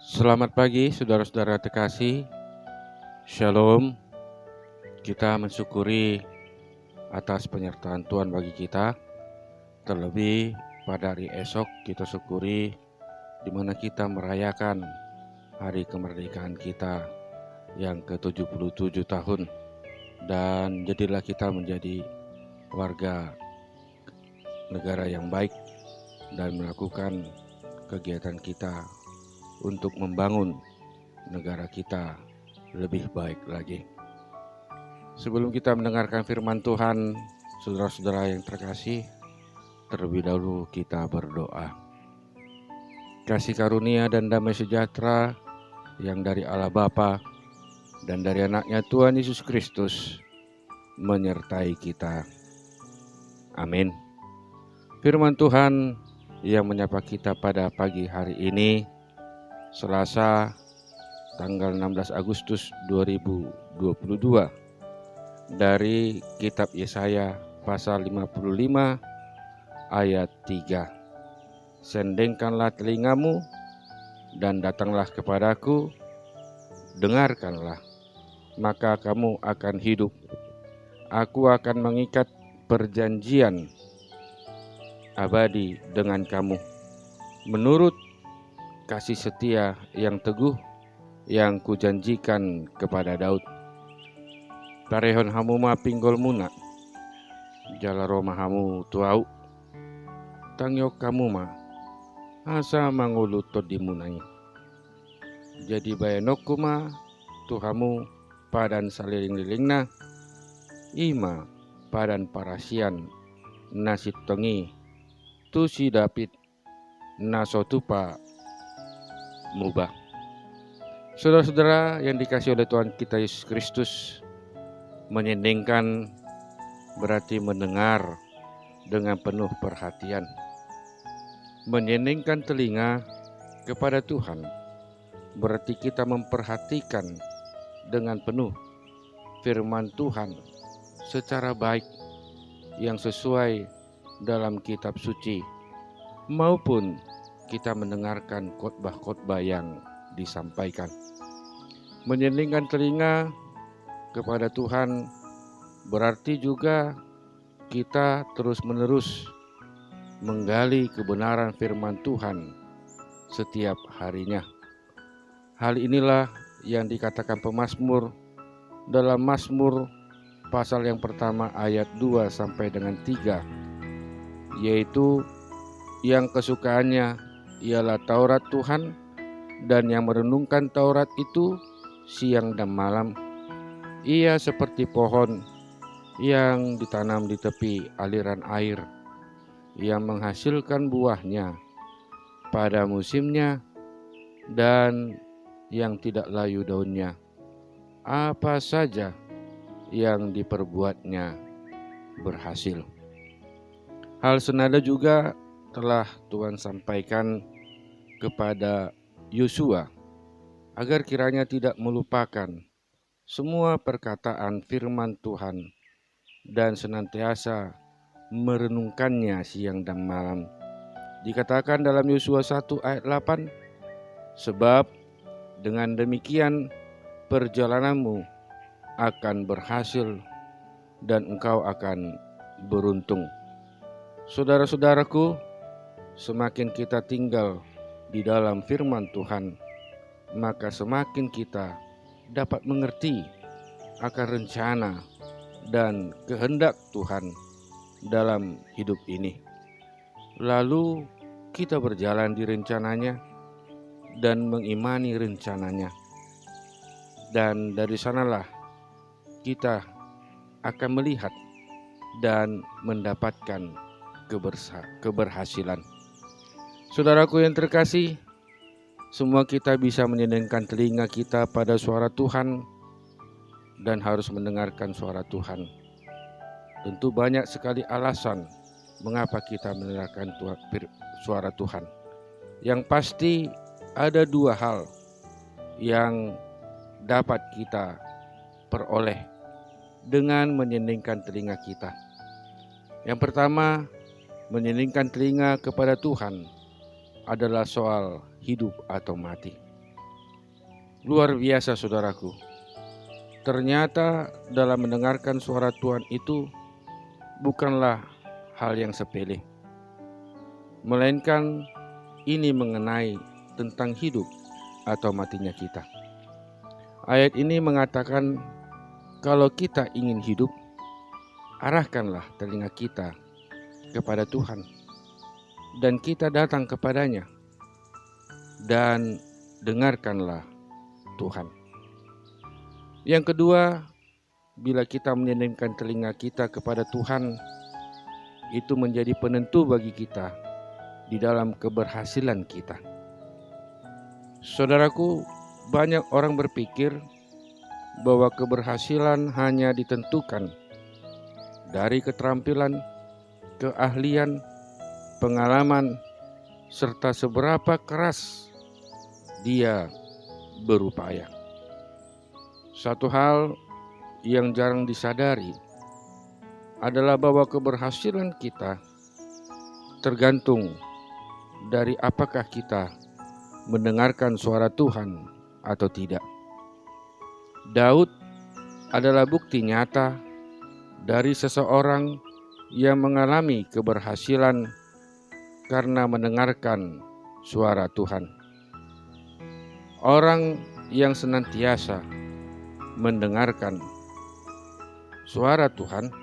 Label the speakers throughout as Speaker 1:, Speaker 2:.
Speaker 1: Selamat pagi saudara-saudara terkasih. Shalom. Kita mensyukuri atas penyertaan Tuhan bagi kita. Terlebih pada hari esok kita syukuri di mana kita merayakan hari kemerdekaan kita yang ke-77 tahun. Dan jadilah kita menjadi warga negara yang baik dan melakukan kegiatan kita untuk membangun negara kita lebih baik lagi. Sebelum kita mendengarkan firman Tuhan, saudara-saudara yang terkasih, terlebih dahulu kita berdoa. Kasih karunia dan damai sejahtera yang dari Allah Bapa dan dari anaknya Tuhan Yesus Kristus menyertai kita. Amin. Firman Tuhan yang menyapa kita pada pagi hari ini, Selasa tanggal 16 Agustus 2022 dari kitab Yesaya pasal 55 ayat 3. Sendengkanlah telingamu dan datanglah kepadaku, dengarkanlah, maka kamu akan hidup. Aku akan mengikat perjanjian abadi dengan kamu, menurut kasih setia yang teguh yang kujanjikan kepada Daud. Parehon hamu ma pinggol muna, jalaro mahamu tuau, tangyok kamu ma, asa mangulutod dimunai. Jadi bayanok kuma, tuhamu padan saliling-lilingna, ima padan parasian, nasit tongi, tu si David, nasotupa mubah. Saudara-saudara yang dikasihi oleh Tuhan kita Yesus Kristus, menyendengkan berarti mendengar dengan penuh perhatian. Menyendengkan telinga kepada Tuhan berarti kita memperhatikan dengan penuh firman Tuhan secara baik yang sesuai dalam kitab suci, maupun kita mendengarkan khotbah-khotbah yang disampaikan. Menyendingkan telinga kepada Tuhan berarti juga kita terus-menerus menggali kebenaran firman Tuhan setiap harinya. Hal inilah yang dikatakan pemazmur dalam Mazmur pasal yang pertama ayat 2 sampai dengan 3, yaitu yang kesukaannya ialah Taurat Tuhan, dan yang merenungkan Taurat itu siang dan malam. Ia seperti pohon yang ditanam di tepi aliran air, yang menghasilkan buahnya pada musimnya dan yang tidak layu daunnya. Apa saja yang diperbuatnya berhasil. Hal senada juga telah Tuhan sampaikan kepada Yosua agar kiranya tidak melupakan semua perkataan firman Tuhan dan senantiasa merenungkannya siang dan malam. Dikatakan dalam Yosua 1 ayat 8, sebab dengan demikian perjalananmu akan berhasil dan engkau akan beruntung. Saudara-saudaraku, semakin kita tinggal di dalam firman Tuhan, maka semakin kita dapat mengerti akan rencana dan kehendak Tuhan dalam hidup ini. Lalu kita berjalan di rencananya dan mengimani rencananya. Dan dari sanalah kita akan melihat dan mendapatkan keberhasilan. Saudaraku yang terkasih, semua kita bisa menyendengkan telinga kita pada suara Tuhan dan harus mendengarkan suara Tuhan. Tentu banyak sekali alasan mengapa kita mendengarkan suara Tuhan. Yang pasti ada dua hal yang dapat kita peroleh dengan menyendengkan telinga kita. Yang pertama, menyendengkan telinga kepada Tuhan adalah soal hidup atau mati. Luar biasa saudaraku. Ternyata dalam mendengarkan suara Tuhan itu bukanlah hal yang sepele, melainkan ini mengenai tentang hidup atau matinya kita. Ayat ini mengatakan kalau kita ingin hidup, arahkanlah telinga kita kepada Tuhan dan kita datang kepadanya dan dengarkanlah Tuhan. Yang kedua, bila kita menyenangkan telinga kita kepada Tuhan, itu menjadi penentu bagi kita di dalam keberhasilan kita. Saudaraku, banyak orang berpikir bahwa keberhasilan hanya ditentukan dari keterampilan, keahlian, pengalaman, serta seberapa keras dia berupaya. Satu hal yang jarang disadari adalah bahwa keberhasilan kita tergantung dari apakah kita mendengarkan suara Tuhan atau tidak. Daud adalah bukti nyata dari seseorang yang mengalami keberhasilan karena mendengarkan suara Tuhan. Orang yang senantiasa mendengarkan suara Tuhan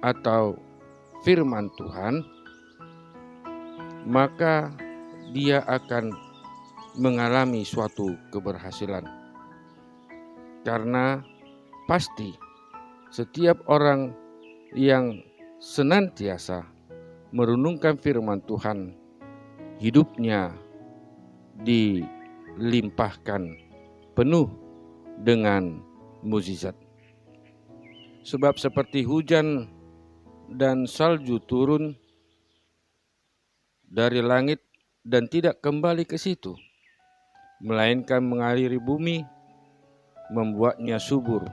Speaker 1: atau firman Tuhan, maka dia akan mengalami suatu keberhasilan. Karena pasti setiap orang yang senantiasa merenungkan firman Tuhan, hidupnya dilimpahkan penuh dengan mukjizat. Sebab seperti hujan dan salju turun dari langit dan tidak kembali ke situ, melainkan mengaliri bumi, membuatnya subur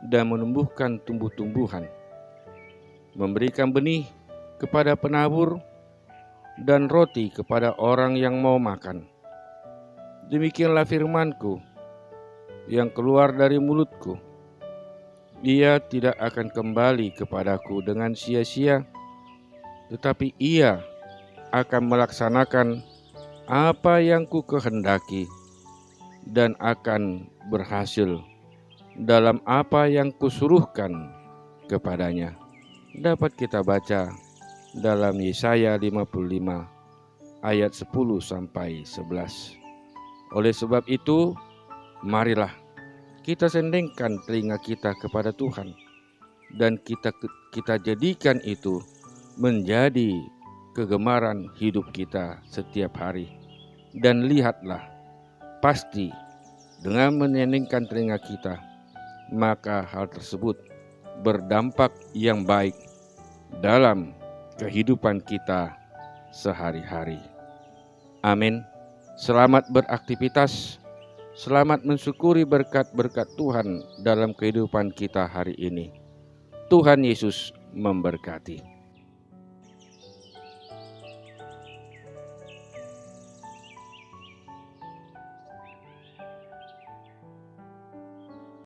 Speaker 1: dan menumbuhkan tumbuh-tumbuhan, memberikan benih kepada penabur dan roti kepada orang yang mau makan. Demikianlah firman-Ku yang keluar dari mulutku. Ia tidak akan kembali kepadaku dengan sia-sia, tetapi ia akan melaksanakan apa yang ku kehendaki dan akan berhasil dalam apa yang kusuruhkan kepadanya. Dapat kita baca dalam Yesaya 55 ayat 10 sampai 11. Oleh sebab itu, marilah kita sendengkan telinga kita kepada Tuhan dan kita jadikan itu menjadi kegemaran hidup kita setiap hari. Dan lihatlah, pasti dengan menyenangkan telinga kita, maka hal tersebut berdampak yang baik dalam kehidupan kita sehari-hari. Amin. Selamat beraktivitas, selamat mensyukuri berkat-berkat Tuhan dalam kehidupan kita hari ini. Tuhan Yesus memberkati.